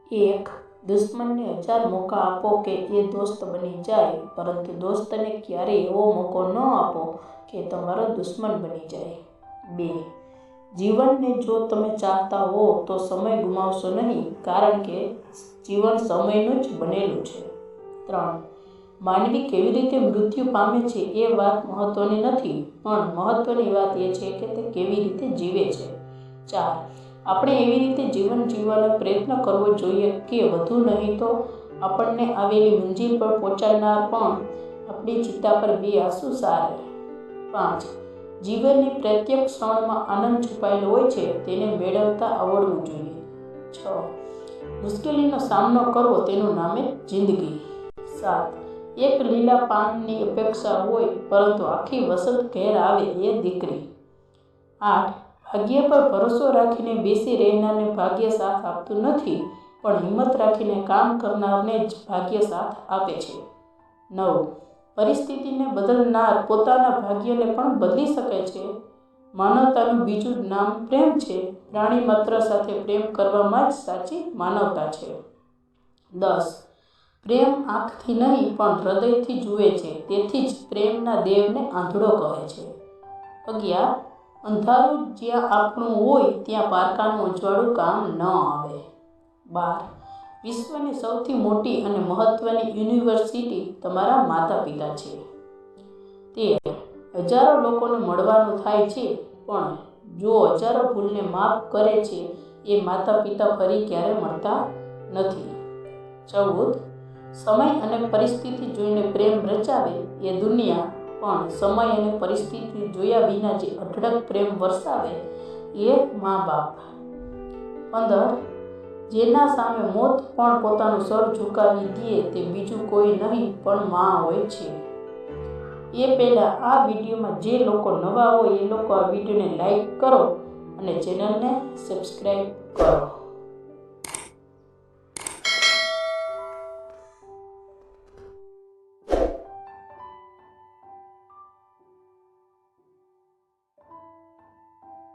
एक, दुश्मन ने 1000 मौका आपो कि ये दोस्त बनी जाए, परंतु दोस्त ने क्यारे एवो मौको न आपो कि तमारो दुश्मन बनी जाए। 2, जीवन ने जो तमे चाहता हो तो समय गुमावशो नहीं, कारण के जीवन समयनुं ज बनेलुं छे। 3, मानवी केवी रीते मृत्यु पामे छे ए वात महत्वनी नथी, पण महत्वनी वात ए छे के ते केवी रीते जीवे छे। 4, આપણે એવી રીતે જીવન જીવવાનો પ્રયત્ન કરવો જોઈએ કે વધુ નહીં તો આપણને આવેલી મંજિલ પર પહોંચાડનાર પણ આપણી ચિત્તા પર બે આંસુ સારે। 5, જીવનની પ્રત્યેક ક્ષણમાં આનંદ છુપાયેલો હોય છે, તેને મેળવતા આવડવું જોઈએ। 6, મુશ્કેલીનો સામનો કરવો તેનું નામે જિંદગી। 7, એક લીલા પાનની અપેક્ષા હોય પરંતુ આખી વસંત ઘેર આવે એ દીકરી। 8, ભાગ્ય પર ભરોસો રાખીને બેસી રહેનારને ભાગ્ય સાથ આપતું નથી, પણ હિંમત રાખીને કામ કરનારને જ ભાગ્ય સાથ આપે છે। 9, પરિસ્થિતિને બદલનાર પોતાના ભાગ્યને પણ બદલી શકે છે। માનવતાનું બીજું નામ પ્રેમ છે। પ્રાણી માત્ર સાથે પ્રેમ કરવામાં જ સાચી માનવતા છે। 10, પ્રેમ આંખથી નહીં પણ હૃદયથી જુએ છે, તેથી જ પ્રેમના દેવને આંધળો કહે છે। 11, અંધારું જ્યાં આપણું હોય ત્યાં પારકાનું અજવાળું કામ ન આવે। 12, વિશ્વની સૌથી મોટી અને મહત્વની યુનિવર્સિટી તમારા માતા પિતા છે। 13, હજારો લોકોને મળવાનું થાય છે, પણ જો હજારો ભૂલને માફ કરે છે એ માતા પિતા ફરી ક્યારે મળતા નથી। 14, સમય અને પરિસ્થિતિ જોઈને પ્રેમ રચાવે એ દુનિયા, પણ સમય અને પરિસ્થિતિ જોયા વિના જે અઢળક પ્રેમ વરસાવે એ મા બાપ। 15, જેના સામે મોત પણ પોતાનું સર ઝુકાવી દે તે બીજું કોઈ નહીં પણ મા હોય છે। એ પહેલાં આ વિડીયોમાં જે લોકો નવા હોય એ લોકો આ વિડીયોને લાઈક કરો અને ચેનલને સબસ્ક્રાઈબ કરો।